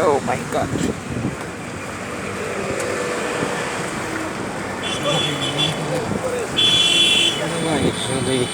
Oh my god. Actually,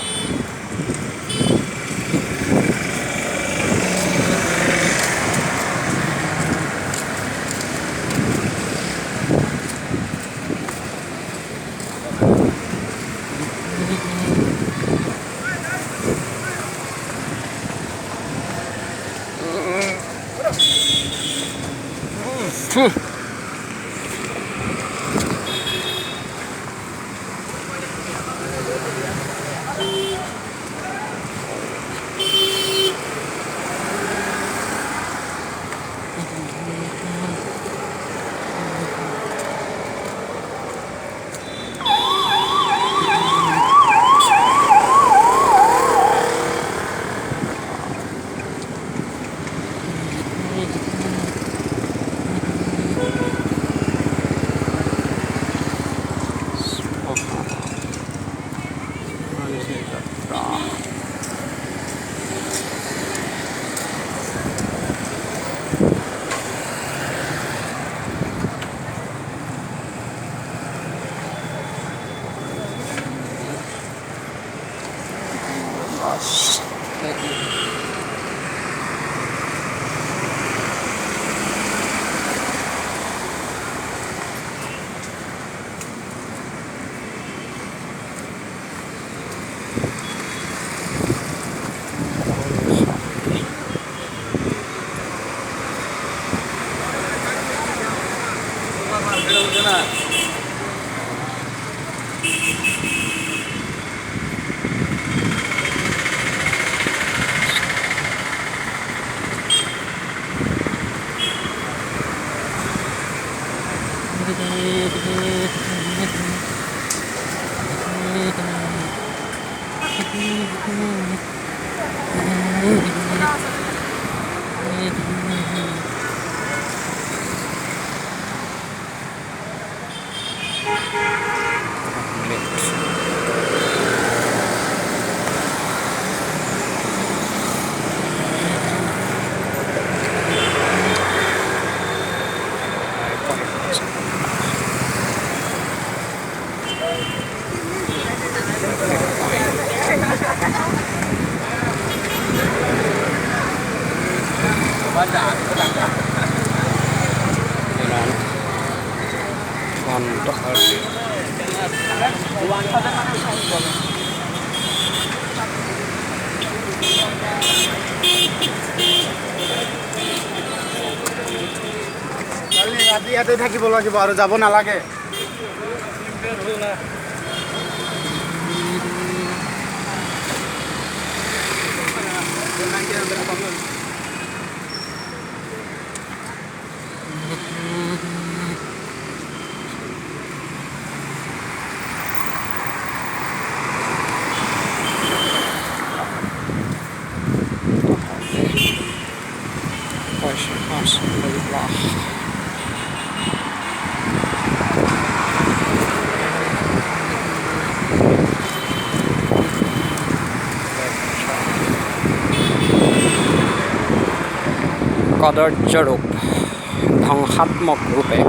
ৰাতি ইয়াতে থাকিব লাগিব আৰু যাব নালাগে। কদৰ্য ৰূপ, ধ্বংসাত্মক ৰূপ এক।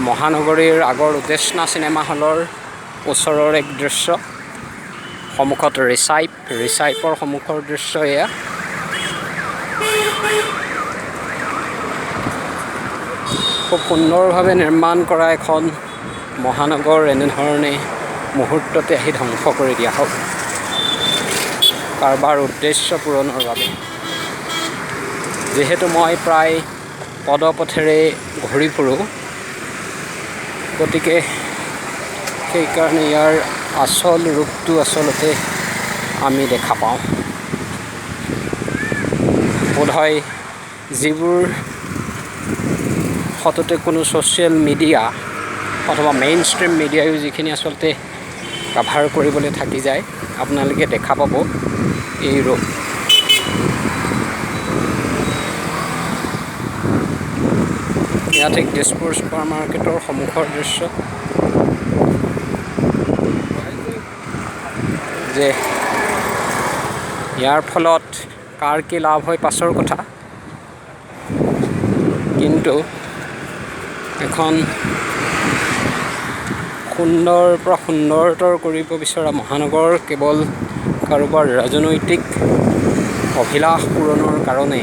মহানগৰীৰ আগৰ উদ্দেশ্যনা চিনেমা হলৰ ওচৰৰ এক দৃশ্য। সন্মুখত ৰিচাইপৰ সন্মুখৰ দৃশ্য এয়া। খুব সুন্দৰভাৱে নিৰ্মাণ কৰা এখন মহানগৰ এনেধৰণে মুহূৰ্ততে আহি ধ্বংস কৰি দিয়া হওক কাৰোবাৰ উদ্দেশ্য পূৰণৰ বাবে। যিহেতু মই প্ৰায় পদপথেৰে ঘূৰি ফুৰোঁ, গতিকে সেইকাৰণে ইয়াৰ আচল ৰূপটো আচলতে আমি দেখা পাওঁ। বোধহয় যিবোৰ সততে কোনো ছ'চিয়েল মিডিয়া অথবা মেইন ষ্ট্ৰীম মিডিয়ায়ো যিখিনি আচলতে কাভাৰ কৰিবলৈ থাকি যায়, আপোনালোকে দেখা পাব এই ৰূপ। এয়া ঠিক দিছপুৰ ছুপাৰ মাৰ্কেটৰ সন্মুখৰ দৃশ্য যে ইয়াৰ ফলত কাৰ কি লাভ হয় পাছৰ কথা কিন্তু এখন সুন্দৰৰ পৰা সুন্দৰতৰ কৰিব বিচৰা মহানগৰ কেৱল কাৰোবাৰ ৰাজনৈতিক অভিলাষ পূৰণৰ কাৰণে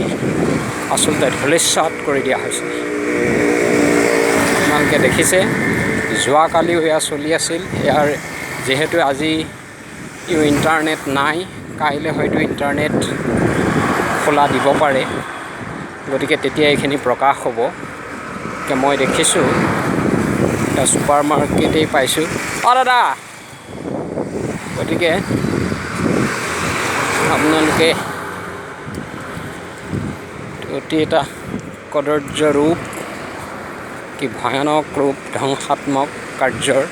আচলতে ধূলিসাৎ কৰি দিয়া হৈছে আপোনালোকে দেখিছে যোৱাকালিও এয়া চলি আছিল ইয়াৰ যিহেতু আজি ইণ্টাৰনেট নাই কাইলৈ হয়তো ইণ্টাৰনেট খোলা দিব পাৰে গতিকে তেতিয়া এইখিনি প্ৰকাশ হ'ব যে মই দেখিছোঁ এটা ছুপাৰ মাৰ্কেটেই পাইছোঁ দাদা গতিকে আপোনালোকে অতি এটা কদৰ্য ৰূপ কি ভয়ানক ৰূপ ধ্বংসাত্মক কাৰ্যৰ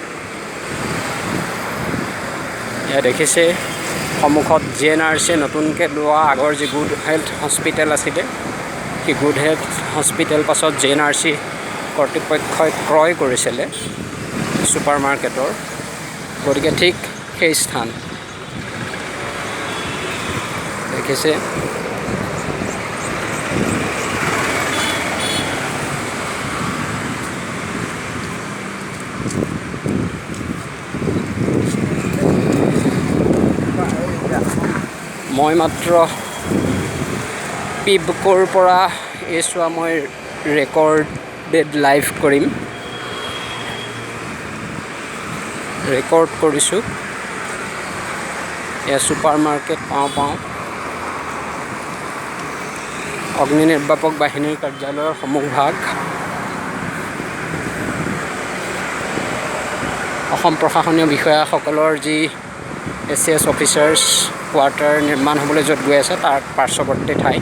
এয়া দেখিছে সন্মুখত GNRC নতুনকৈ লোৱা আগৰ যি গুড হেল্থ হস্পিটেল আছিলে সেই গুড হেল্থ হস্পিটেল পাছত GNRC কৰ্তৃপক্ষই ক্ৰয় কৰিছিলে ছুপাৰ মাৰ্কেটৰ গতিকে ঠিক সেই স্থান দেখিছে মই মাত্ৰ পিবকৰ পৰা এই চোৱা মই ৰেকৰ্ডেড লাইভ কৰিম ৰেকৰ্ড কৰিছোঁ এয়া ছুপাৰ মাৰ্কেট পাওঁ অগ্নি নিৰ্বাপক বাহিনীৰ কাৰ্যালয়ৰ সন্মুখভাগ অসম প্ৰশাসনীয় বিষয়াসকলৰ যি ACS অফিচাৰ্ছ কোৱাৰ্টাৰ নিৰ্মাণ হ'বলৈ য'ত গৈ আছে তাৰ পাৰ্শ্বৱৰ্তী ঠাই